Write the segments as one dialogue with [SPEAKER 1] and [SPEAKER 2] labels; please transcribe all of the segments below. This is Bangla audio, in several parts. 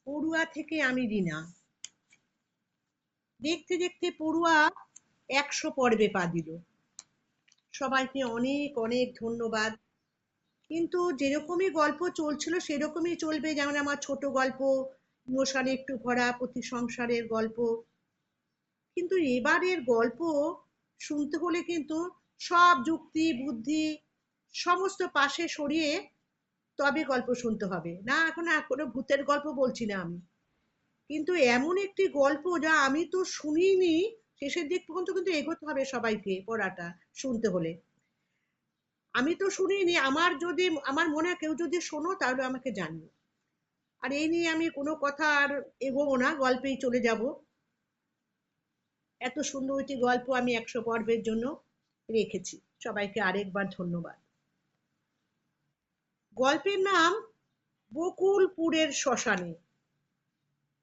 [SPEAKER 1] পড়ুয়া থেকে আমি রিনা। দেখতে দেখতে পড়ুয়া 100 পর্বে পা দিল। সবাইকে অনেক অনেক ধন্যবাদ। কিন্তু যেরকমই গল্প চলছিল সেরকমই চলবে, যেমন আমার ছোট গল্প, ইমোশনে একটু ভরা প্রতি সংসারের গল্প। কিন্তু এবারের গল্প শুনতে হলে কিন্তু সব যুক্তি বুদ্ধি সমস্ত পাশে সরিয়ে তবে গল্প শুনতে হবে। না, এখন আর কোনো ভূতের গল্প বলছি না আমি, কিন্তু এমন একটি গল্প যা আমি তো শুনিনি। শেষের দিক পর্যন্ত কিন্তু এগোতে হবে সবাইকে পড়াটা শুনতে হলে। আমি তো শুনিনি, আমার মনে হয় কেউ যদি শোনো তাহলে আমাকে জানিও। আর এই নিয়ে আমি কোনো কথা আর এগোবো না, গল্পেই চলে যাব। এত সুন্দর একটি গল্প আমি 100 পর্বের জন্য রেখেছি। সবাইকে আরেকবার ধন্যবাদ। গল্পের নাম বকুলপুরের শ্মশানে।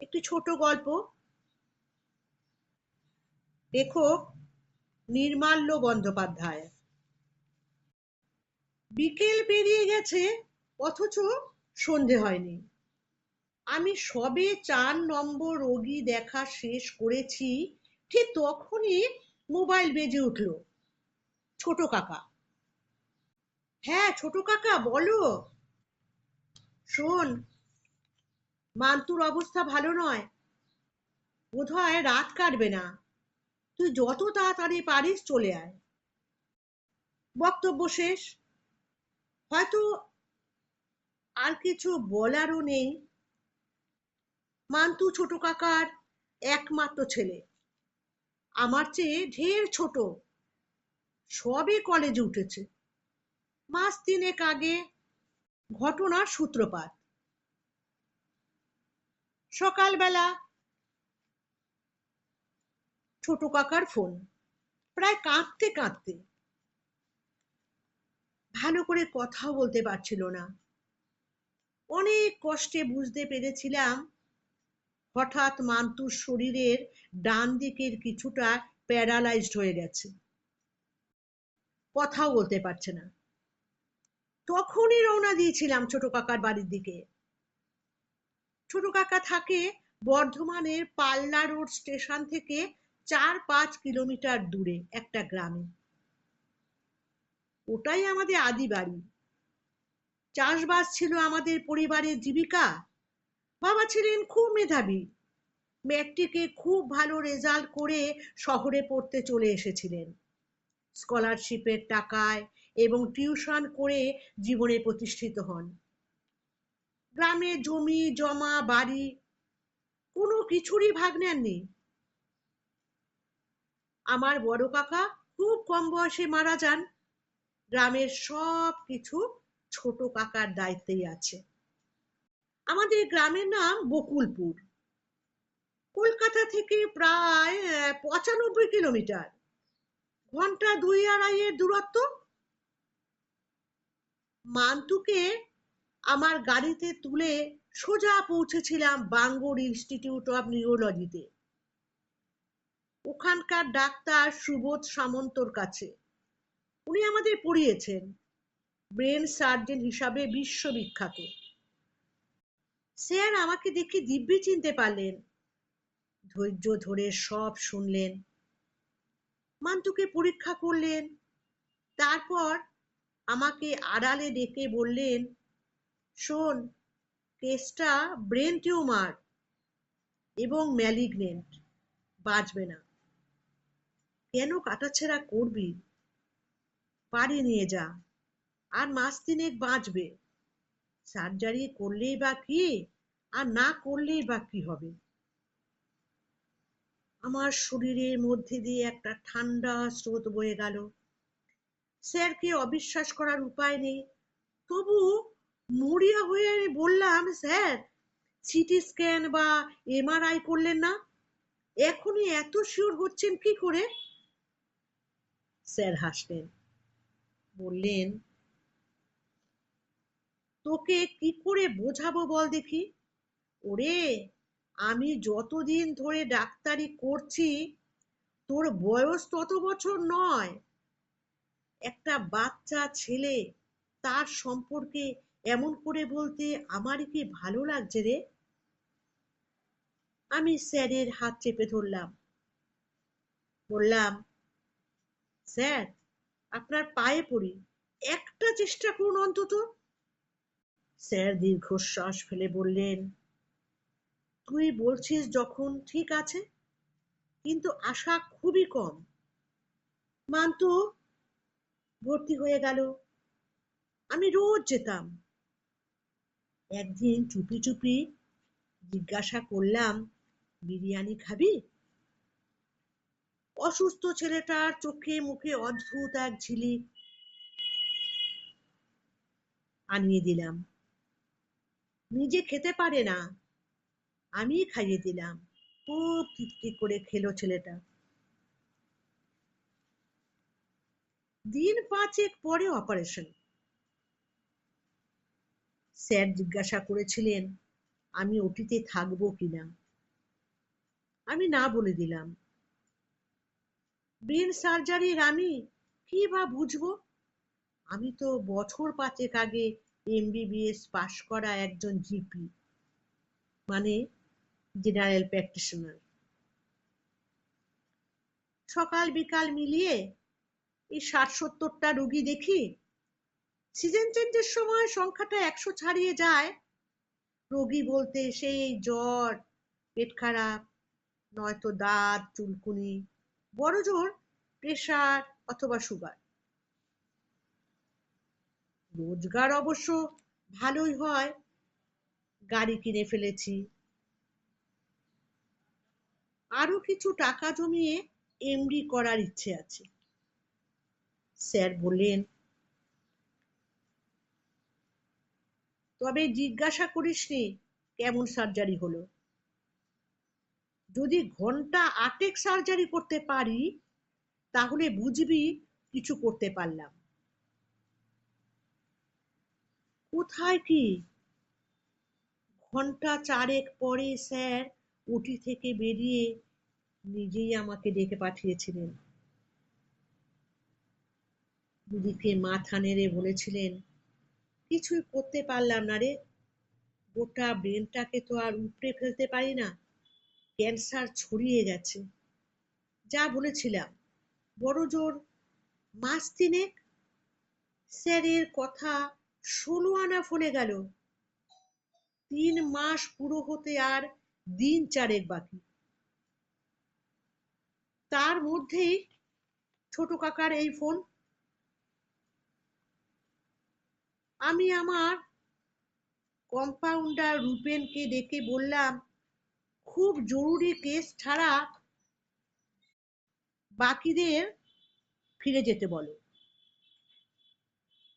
[SPEAKER 1] একটি ছোট গল্প। লেখক নির্মাল্য বন্দ্যোপাধ্যায়। বিকেল পেরিয়ে গেছে, অথচ সন্ধে হয়নি। আমি সবে 4 নম্বর রোগী দেখা শেষ করেছি, ঠিক তখনই মোবাইল বেজে উঠল। ছোট কাকা। হ্যাঁ ছোট কাকা, বলো। শোন, মান্তুর অবস্থা ভালো নয়, বোধহয় রাত কাটবে না। তুই যত তাড়াতাড়ি পারিস চলে আয়। বক্তব্য শেষ। হয়তো আর কিছু বলারও নেই। মান্তু ছোট কাকার একমাত্র ছেলে, আমার চেয়ে ঢের ছোট, সবে কলেজে উঠেছে। মাস 3 আগে ঘটনার সূত্রপাত। সকালবেলা ছোট কাকার ফোন, প্রায় কাঁদতে কাঁদতে। ভালো করে কথাও বলতে পারছিল না। অনেক কষ্টে বুঝতে পেরেছিলাম হঠাৎ মান্তুর শরীরের ডান দিকের কিছুটা প্যারালাইজড হয়ে গেছে, কথাও বলতে পারছে না। তখনই রওনা দিয়েছিলাম ছোট কাকার বাড়ির দিকে। ছোট কাকা থাকে বর্ধমানের পাল্লা রোড স্টেশন থেকে 4-5 কিলোমিটার দূরে একটা গ্রামে। ওটাই আমাদের আদি বাড়ি। চাষবাস ছিল আমাদের পরিবারের জীবিকা। বাবা ছিলেন খুব মেধাবী, ম্যাট্রিকে খুব ভালো রেজাল্ট করে শহরে পড়তে চলে এসেছিলেন। স্কলারশিপের টাকায় এবং টিউশন করে জীবনে প্রতিষ্ঠিত হন। গ্রামে জমি জমা বাড়ি কোনো কিছুরই ভাগ নেননি। আমার বড় কাকা খুব কম বয়সে মারা যান। গ্রামের সব কিছু ছোট কাকার দায়িত্বেই আছে। আমাদের গ্রামের নাম বকুলপুর। কলকাতা থেকে প্রায় 95 কিলোমিটার, ঘন্টা 2-2.5 দূরত্ব। মান্তুকে আমার গাড়িতে তুলে সোজা পৌঁছেছিলাম বাঙ্গুর ইনস্টিটিউট অফ নিউরোলজিতে, ওখানকার ডাক্তার সুবোধ সামন্তর কাছে। উনি আমাদের পড়িয়েছেন, ব্রেন সার্জন হিসাবে বিশ্ববিখ্যাত। স্যার আমাকে দেখে দিব্যি চিনতে পারলেন, ধৈর্য ধরে সব শুনলেন, মান্তুকে পরীক্ষা করলেন। তারপর আমাকে আড়ালে ডেকে বললেন, শোন, কেসটা ব্রেন টিউমার এবং ম্যালিগনেন্ট, বাঁচবে না। কেন কাটাছেঁড়া করবি? বাড়ি নিয়ে যা, আর মাস 3 বাঁচবে। সার্জারি করলেই বা কি, আর না করলেই বা কি হবে? আমার শরীরের মধ্যে দিয়ে একটা ঠান্ডা স্রোত বয়ে গেল। স্যারকে অবিশ্বাস করার উপায় নেই, তবু মরিয়া হয়ে আমি বললাম, স্যার সিটি স্ক্যান বা এমআরআই করলেন না? এখনই এত শিওর হচ্ছেন কি করে? স্যার হাসলেন, বললেন, তোকে কি করে বোঝাবো বল দেখি? ওরে, আমি যতদিন ধরে ডাক্তারি করছি, তোর বয়স তত বছর নয়। একটা বাচ্চা ছেলে, তার সম্পর্কে এমন করে বলতে আমারই কি ভালো লাগছে রে? আমি স্যারের হাত চেপে ধরলাম, বললাম, স্যার, আপনার পায়ে পড়ি, একটা চেষ্টা করুন অন্তত। স্যার দীর্ঘশ্বাস ফেলে বললেন, তুই বলছিস যখন ঠিক আছে, কিন্তু আশা খুবই কম। মান্তু ভর্তি হয়ে গেল। আমি রোজ যেতাম। একদিন চুপি চুপি জিজ্ঞাসা করলাম, বিরিয়ানি খাবি? অসুস্থ ছেলেটার চোখে মুখে অদ্ভুত এক ঝিলিক আনিয়ে দিলাম। নিজে খেতে পারে না, আমি খাইয়ে দিলাম। খুব তৃপ্তি করে খেলো ছেলেটা। দিন 5 পরে অপারেশন। স্যার জিজ্ঞাসা করেছিলেন আমি ওটিতে থাকবো কিনা। আমি না বলে দিলাম। ব্রেন সার্জারির আমি কি বা বুঝবো? আমি তো বছর 5 আগে এমবিবিএস পাশ করা একজন জিপি, মানে জেনারেল প্র্যাকটিশনার। সকাল বিকাল মিলিয়ে এই 60-70টা রুগী দেখি। সিজন চেঞ্জের সময় সংখ্যাটা 100 ছাড়িয়ে যায়। রোগী বলতে সেই জ্বর, পেট খারাপ, নয়তো দাঁত চুলকুনি, বড়জোর প্রেশার অথবা সুগার। রোজগার অবশ্য ভালোই হয়, গাড়ি কিনে ফেলেছি। আরো কিছু টাকা জমিয়ে এমডি করার ইচ্ছে আছে। স্যার বললেন, তবে জিজ্ঞাসা করিসনি কেমন সার্জারি হলো। যদি ঘন্টা 8 সার্জারি করতে পারি, তাহলে বুঝবি কিছু করতে পারলাম। কোথায় কি, ঘন্টা 4 পরে স্যার ওটি থেকে বেরিয়ে নিজেই আমাকে ডেকে পাঠিয়েছিলেন। দুদিকে মাথা নেড়ে বলেছিলেন, কিছুই করতে পারলাম না রে, গোটা ব্রেনটাকে তো আর উপড়ে ফেলতে পারি না, ক্যান্সার ছড়িয়ে গেছে। যা বলেছিলাম, বড়জোর মাস 3। স্যারের কথা 16 আনা ফলে গেল। 3 মাস পুরো হতে আর দিন 4 বাকি। তার মধ্যেই ছোট কাকার এই ফোন। আমি আমার কম্পাউন্ডার রূপেনকে ডেকে বললাম, খুব জরুরি কেস ছাড়া বাকিদের ফিরে যেতে বলো।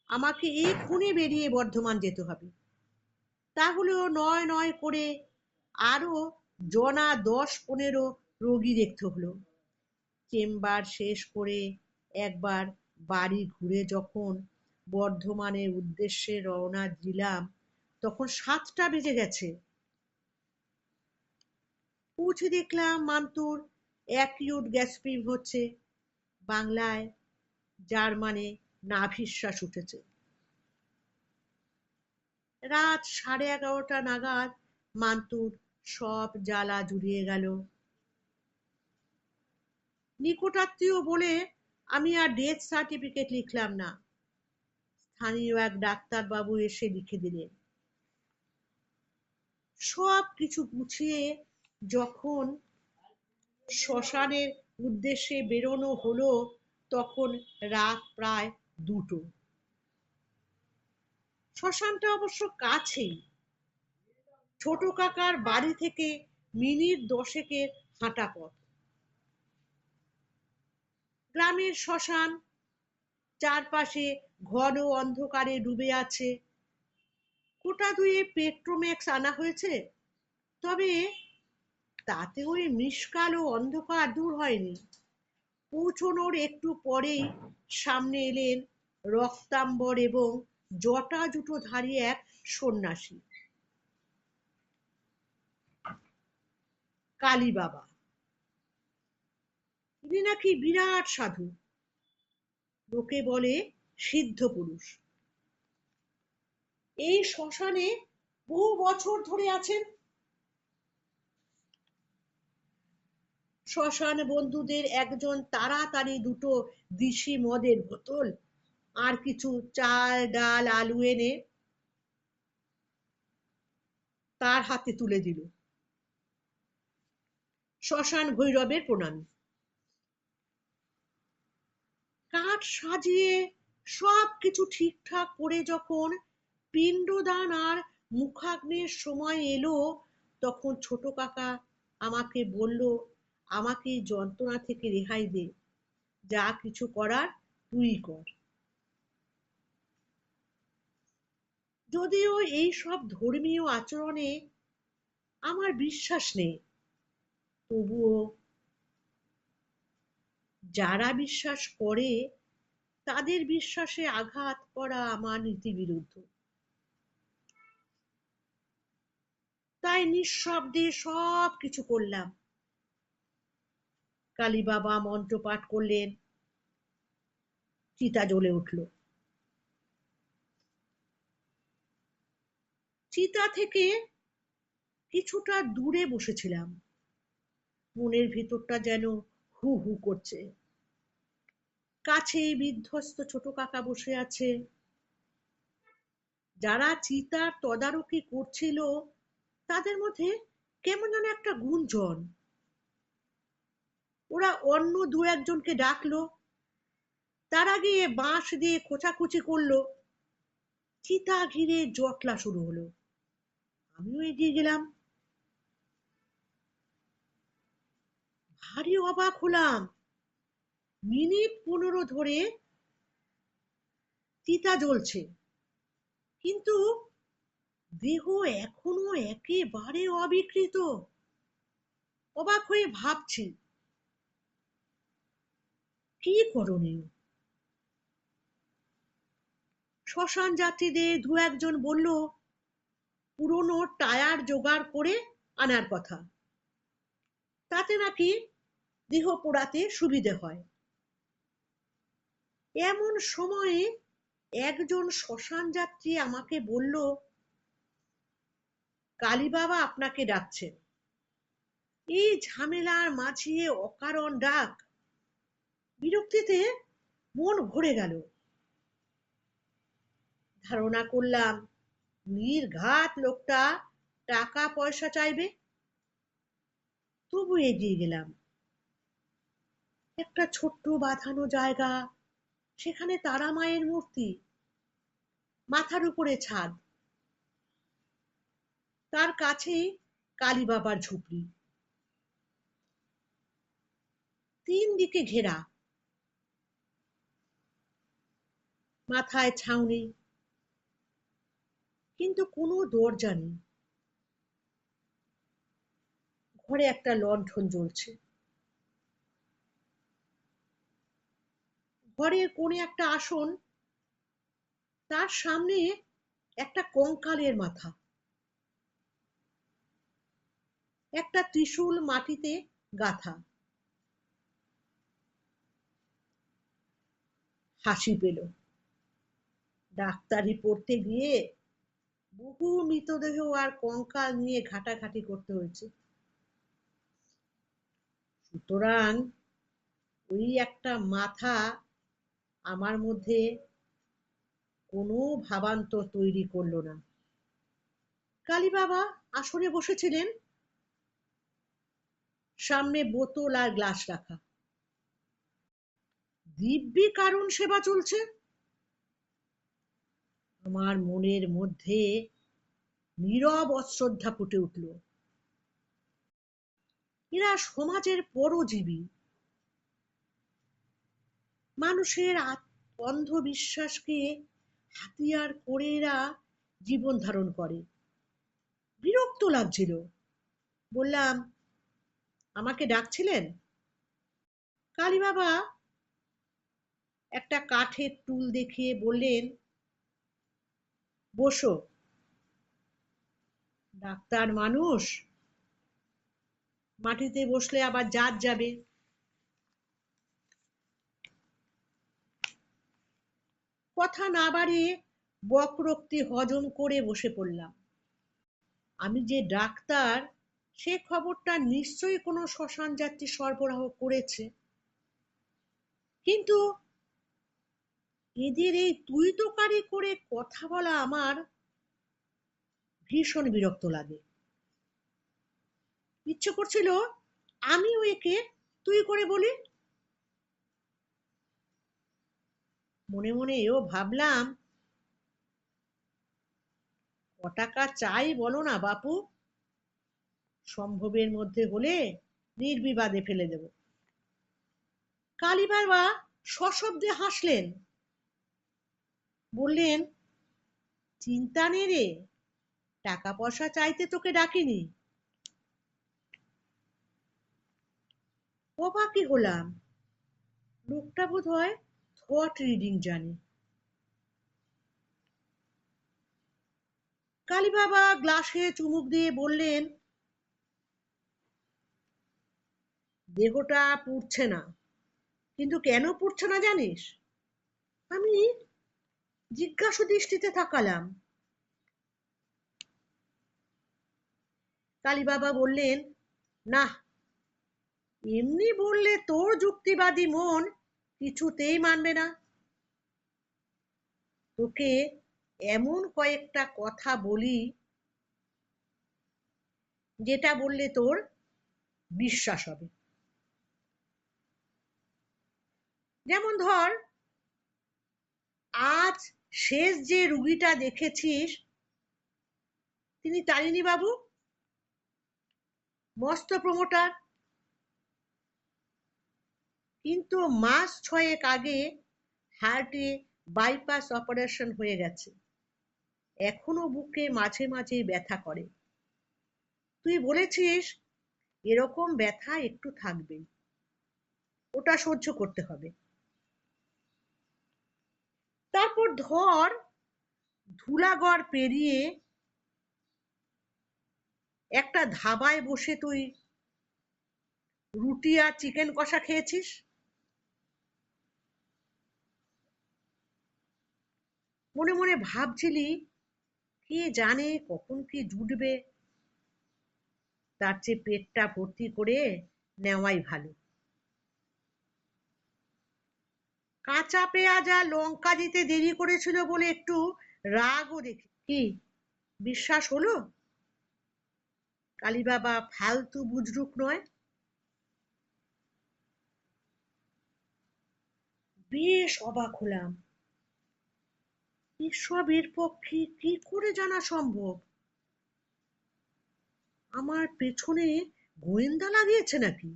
[SPEAKER 1] আমাকে এক্ষুনি বেরিয়ে বর্ধমান যেতে হবে। তাহলেও নয় নয় করে আরো জনা 10-15 রোগী দেখতে হলো। চেম্বার শেষ করে একবার বাড়ি ঘুরে যখন বর্ধমানের উদ্দেশ্যে রওনা দিলাম, তখন 7টা বেজে গেছে। পৌঁছে দেখলাম মান্তুর অ্যাকিউট গ্যাস্ট্রিক হচ্ছে, বাংলায় যার মানে নাভিশ্বাস উঠেছে। রাত 11:30 নাগাদ মান্তুর সব জ্বালা জুড়িয়ে গেল। নিকটাত্মীয় বলে আমি আর ডেথ সার্টিফিকেট লিখলাম না। স্থানীয় এক ডাক্তারবাবু এসে লিখে দিলেন। সব কিছু গুছিয়ে যখন শ্মশানের উদ্দেশ্যে বেরোনো হলো, তখন রাত প্রায় 2টো। শ্মশানটা অবশ্য কাছেই, ছোট কাকার বাড়ি থেকে মিনিট 10 হাঁটা পথ। গ্রামের শ্মশান, চারপাশে ঘন অন্ধকারে ডুবে আছে। কোটা দুয়ে পেট্রোম্যাক্স আনা হয়েছে, তবে তাতে ওই মিষ্কাল ও অন্ধকার দূর হয়নি। পৌঁছনোর একটু পরেই সামনে এলেন রক্তাম্বর এবং জটা জুটোধারী এক সন্ন্যাসী, কালী বাবা। তিনি নাকি বিরাট সাধু, লোকে বলে সিদ্ধ পুরুষ। এই শ্মশানে বহু বছর ধরে আছেন। শ্মশান বন্ধুদের একজন তাড়াতাড়ি দুটো দিশি মদের বোতল আর কিছু চাল ডাল আলু এনে তার হাতে তুলে দিল। শ্মশান ভৈরবের প্রণামী। কাঠ সাজিয়ে সব কিছু ঠিকঠাক করে যখন পিণ্ডদান আর মুখাগ্নির সময় এলো, তখন ছোট কাকা আমাকে বলল, আমাকে যন্ত্রণা থেকে রেহাই দে, যা কিছু করার তুই কর। যদিও এই সব ধর্মীয় আচরণে আমার বিশ্বাস নেই, তবুও যারা বিশ্বাস করে তাদের বিশ্বাসে আঘাত করা আমার নীতিবিরুদ্ধ। তাই নিঃশব্দে সব কিছু করলাম। কালী বাবা মন্ত্র পাঠ করলেন, চিতা জ্বলে উঠল। চিতা থেকে কিছুটা দূরে বসেছিলাম, মনের ভিতরটা যেন হু হু করছে। কাছে বিধ্বস্ত ছোট কাকা বসে আছে। যারা চিতার তদারকি করছিল তাদের মধ্যে কেমন যেন একটা গুঞ্জন। ওরা অন্য দু একজনকে ডাকলো, তার আগে বাঁশ দিয়ে খোঁচাখুচি করলো। চিতা ঘিরে জটলা শুরু হলো। আমিও এগিয়ে গেলাম। ভারী অবাক হলাম, মিনিট 15 ধরে চিতা জ্বলছে, কিন্তু দেহ এখনো একেবারে অবিকৃত। অবাক হয়ে ভাবছি কি করণীয়। শ্মশান যাত্রীদের দু একজন বলল পুরনো টায়ার জোগাড় করে আনার কথা, তাতে নাকি দেহ পোড়াতে সুবিধে হয়। এমন সময়ে একজন শ্মশান যাত্রী আমাকে বলল, কালী বাবা আপনাকে ডাকছেন। এই ঝামেলার মাঝে অকারণ ডাক। বিরক্তিতে মন ভরে গেল। ধারণা করলাম নির্ঘাত লোকটা টাকা পয়সা চাইবে। তবু এগিয়ে গেলাম। একটা ছোট্ট বাঁধানো জায়গা, সেখানে তারা মায়ের মূর্তি, মাথার উপরে ছাদ, তার কাছেই কালী বাবার ঝুপড়ি। 3 দিকে ঘেরা, মাথায় ছাউনি, কিন্তু কোনো দরজা নেই। ঘরে একটা লণ্ঠন জ্বলছে। ঘরের কোণে একটা আসন, তার সামনে একটা কঙ্কালের মাথা, একটা ত্রিশূল মাটিতে গাঁথা। হাসি পেল। ডাক্তারি পড়তে গিয়ে বহু মৃতদেহ আর কঙ্কাল নিয়ে ঘাটাঘাটি করতে হয়েছে, সুতরাং ওই একটা মাথা আমার মধ্যে কোনো ভাবান্তর তৈরি করলো না। কালী বাবা আসনে বসেছিলেন, সামনে বোতল আর গ্লাস রাখা। দিব্যি কারণ সেবা চলছে। আমার মনের মধ্যে নীরব অশ্রদ্ধা ফুটে উঠল। এরা সমাজের পরজীবী। মানুষের অন্ধবিশ্বাসকে হাতিয়ার করে এরা জীবন ধারণ করে। বিরক্ত লাগছিল। বললাম, আমাকে ডাকছিলেন? কালী বাবা একটা কাঠের টুল দেখিয়ে বললেন, বসো। ডাক্তার মানুষ, মাটিতে বসলে আবার জাত যাবে। কথা না বাড়িয়ে বকরোক্তি হজম করে বসে পড়লাম। আমি যে ডাক্তার সে খবরটা নিশ্চয়ই কোনো শ্মশান যাত্রী সরবরাহ করেছে। কিন্তু এদের এই তুই তোকারি করে কথা বলা আমার ভীষণ বিরক্ত লাগে। ইচ্ছে করছিল আমিও একে তুই করে বলি। মনে মনে এও ভাবলাম, ক টাকা চাই বলো না বাপু, সম্ভবের মধ্যে হলে নির্বিবাদে ফেলে দেব। কালী বাবা সশব্দে হাসলেন, বললেন, চিন্তা নেই রে, টাকা পয়সা চাইতে তোকে ডাকিনি। অবাকই হলাম, লোকটা বোধ হয় থট রিডিং জানে। কালী বাবা গ্লাসে চুমুক দিয়ে বললেন, দেহটা পুড়ছে না, কিন্তু কেন পুড়ছে না জানিস? আমি জিজ্ঞাসু দৃষ্টিতে তাকালাম। কালী বাবা বললেন, না, এমনি বললে তোর যুক্তিবাদী মন কিছুতেই মানবে না। তোকে এমন কয়েকটা কথা বলি যেটা বললে তোর বিশ্বাস হবে। যেমন ধর, আজ শেষ যে রুগীটা দেখেছিস তিনি তারিণী বাবু, মস্ত প্রমোটার। কিন্তু মাস 6 আগে হার্টে বাইপাস অপারেশন হয়ে গেছে, এখনো বুকে মাঝে মাঝে ব্যথা করে। তুই বলেছিস এরকম ব্যথা একটু থাকবে, ওটা সহ্য করতে হবে। তারপর ধর, ধুলাগড় পেরিয়ে একটা ধাবায় বসে তুই রুটি আর চিকেন কষা খেয়েছিস। মনে মনে ভাবছিলি, কে জানে কখন কি জুটবে, তার চেয়ে পেটটা ভর্তি করে নেওয়াই ভালো। কাঁচা পেঁয়াজ আর লঙ্কা দিতে দেরি করেছিল বলে একটু রাগও দেখি। কি বিশ্বাস হলো? কালী বাবা ফালতু বুজরুক নয়। বেশ অবাক হলাম, এসবের পক্ষে কি করে জানা সম্ভব? আমার পেছনে গোয়েন্দা লাগিয়েছে নাকি?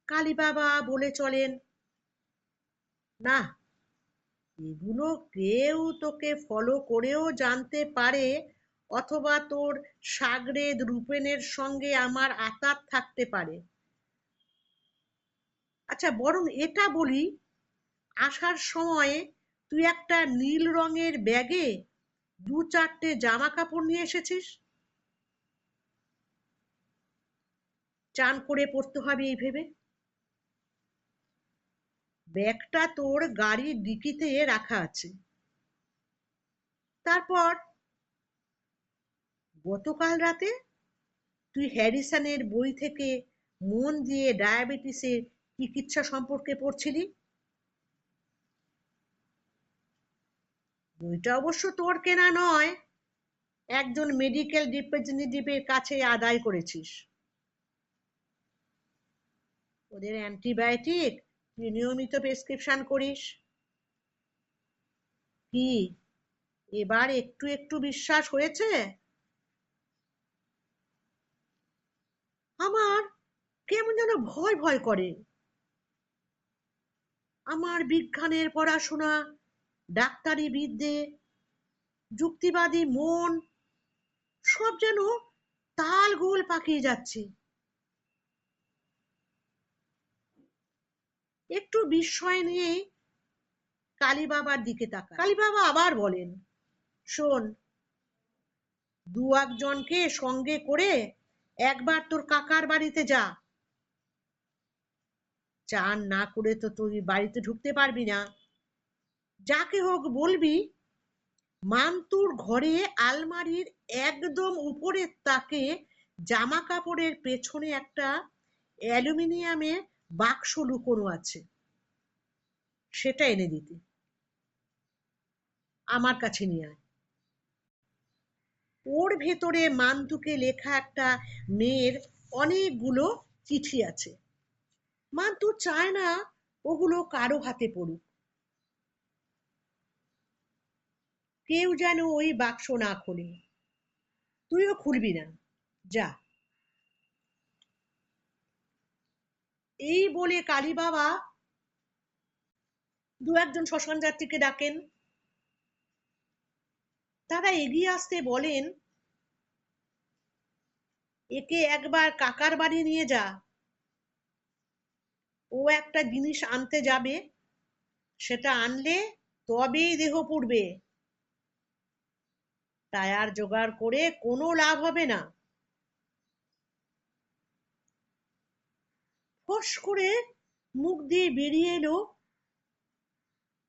[SPEAKER 1] কালী বাবা বলে চলেন, না, এগুলো কেউ তোকে ফলো করেও জানতে পারে, অথবা তোর সাগরেদ রূপেনের সঙ্গে আমার আঁতাত থাকতে পারে। আচ্ছা, বরং এটা বলি, আসার সময় তুই একটা নীল রঙের ব্যাগে 2-4টে জামা কাপড় নিয়ে এসেছিস। চান করে পড়তে হবে এই ভেবে। ব্যাগটা তোর গাড়ির ডিকিতে রাখা আছে। তারপর গতকাল রাতে তুই হ্যারিসনের বই থেকে মন দিয়ে ডায়াবেটিসের চিকিৎসা সম্পর্কে পড়ছিলি। বইটা অবশ্য তোর কেনা নয়, একজন মেডিকেল রিপ্রেজেন্টেটিভের কাছে আদায় করেছিস। ওদের অ্যান্টিবায়োটিক তুই নিয়মিত প্রেসক্রিপশন করিস। কি এবার একটু একটু বিশ্বাস হয়েছে? আমার কেমন যেন ভয় ভয় করে। আমার বিজ্ঞানের পড়াশোনা, ডাক্তারি বিদ্যে, যুক্তিবাদী মন সব যেন তাল গোল পাকিয়ে যাচ্ছে। একটু বিস্ময় নিয়ে কালী বাবার দিকে তাকাই। কালী বাবা আবার বলেন, শোন, 2-1জনকে সঙ্গে করে একবার তোর কাকার বাড়িতে যা। চান না করে তো তুই বাড়িতে ঢুকতে পারবি না। যাকে হোক বলবি মান্তুর ঘরে আলমারির একদম উপরের তাকে জামা কাপড়ের পেছনে একটা অ্যালুমিনিয়ামের বাক্স লুকোনো আছে, সেটা এনে দিতে। আমার কাছে নিয়ে আয়। ওর ভেতরে মান্তুকে লেখা একটা মেয়ের অনেকগুলো চিঠি আছে। মান্তু চায় না ওগুলো কারো হাতে পড়ুক, কেউ যেন ওই বাক্স না খোলে। তুইও খুলবি না, যা। এই বলে কালী বাবা দু একজন শ্মশান যাত্রীকে ডাকেন। তারা এগিয়ে আসতে বলেন, একে একবার কাকার বাড়ি নিয়ে যা, ও একটা জিনিস আনতে যাবে, সেটা আনলে তবেই দেহ পুড়বে, টায়ার জোগাড় করে কোনো লাভ হবে না। ফস করে মুখ দিয়ে বেরিয়ে এলো,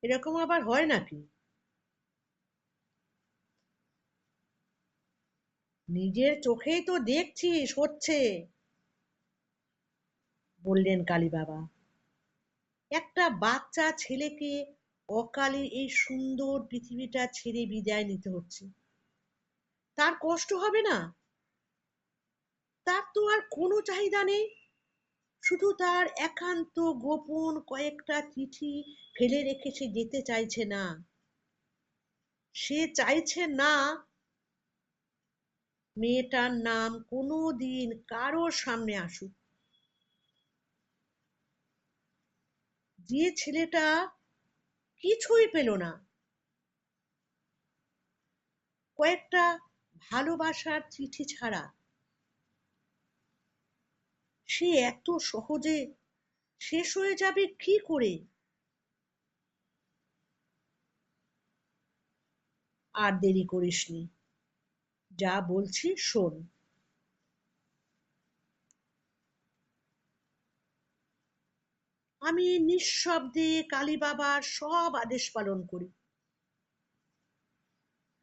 [SPEAKER 1] এরকম আবার হয় নাকি? নিজের চোখেই তো দেখছিস হচ্ছে, বললেন কালী বাবা। একটা বাচ্চা ছেলেকে অকালে এই সুন্দর পৃথিবীটা ছেড়ে বিদায় নিতে হচ্ছে, তার কষ্ট হবে না? তার তো আর কোনো চাহিদা নেই, শুধু তার একান্ত গোপন কয়েকটা চিঠি ফেলে রেখে সে যেতে চাইছে না। সে চাইছে না মেয়েটার নাম কোনো দিন কারোর সামনে আসুক। যে ছেলেটা কিছুই পেল না, কয়েকটা ভালোবাসার চিঠি ছাড়া, সে এত সহজে শেষ হয়ে যাবে কি করে? আর দেরি করিসনি, যা বলছি শোন। আমি নিঃশব্দে কালী বাবার সব আদেশ পালন করি।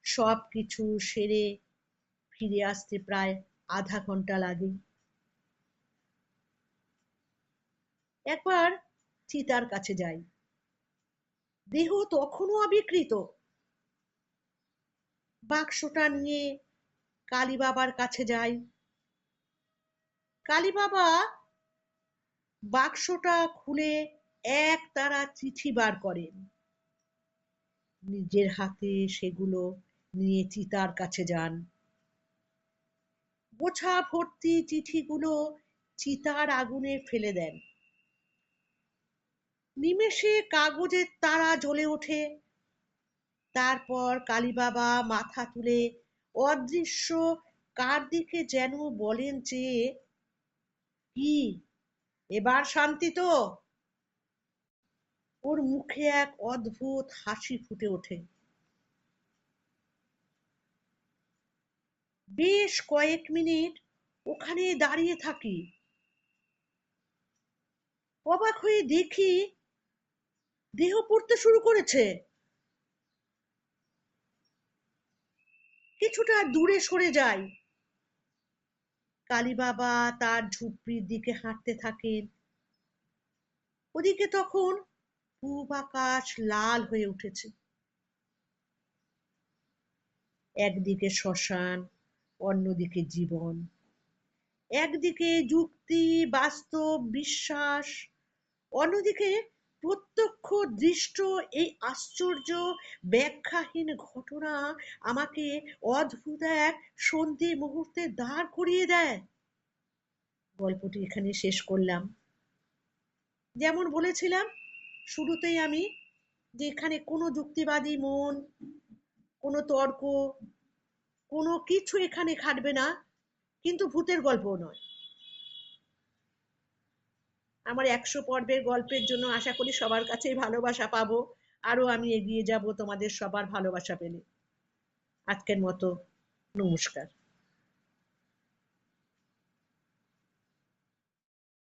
[SPEAKER 1] সব কিছু সেরে ফিরে আসতে প্রায় আধা ঘন্টা লাগে। একবার চিতার কাছে যাই, দেহ তখনও অবিকৃত। বাক্সটা নিয়ে কালী বাবার কাছে যাই। কালী বাবা বাক্সটা খুলে এক তারা চিঠি বার করেন, নিজের হাতে সেগুলো নিয়ে চিতার কাছে যান। গোছা ভর্তি চিঠিগুলো চিতার আগুনে ফেলে দেন। নিমেষে কাগজের তারা জ্বলে ওঠে। তারপর কালী বাবা মাথা তুলে অদৃশ্য কার দিকে যেন বলেন চেয়ে, কি এবার শান্তি তো? ওর মুখে এক অদ্ভুত হাসি ফুটে ওঠে। বেশ কয়েক মিনিট ওখানে দাঁড়িয়ে থাকি। অবাক হয়ে দেখি দেহ পড়তে শুরু করেছে। কিছুটা দূরে সরে যাই। কালী বাবা তার ঝুপড়ির দিকে হাঁটতে থাকেন। ওদিকে তখন পূব আকাশ লাল হয়ে উঠেছে। একদিকে শ্মশান, অন্যদিকে জীবন। একদিকে যুক্তি, বাস্তব, বিশ্বাস, অন্যদিকে প্রত্যক্ষ দৃষ্ট এই আশ্চর্য ব্যাখ্যাহীন ঘটনা আমাকে অদ্ভুত এক সন্ধি মুহূর্তে দাঁড় করিয়ে দেয়। গল্পটি এখানে শেষ করলাম। যেমন বলেছিলাম শুরুতেই আমি, যে এখানে কোনো যুক্তিবাদী মন, কোনো তর্ক, কোনো কিছু এখানে খাটবে না, কিন্তু ভূতের গল্পও নয়। আমার 100 পর্বের গল্পের জন্য আশা করি সবার কাছেই ভালোবাসা পাবো। আরো আমি এগিয়ে যাব তোমাদের সবার ভালোবাসা পেলে। আজকের মতো নমস্কার।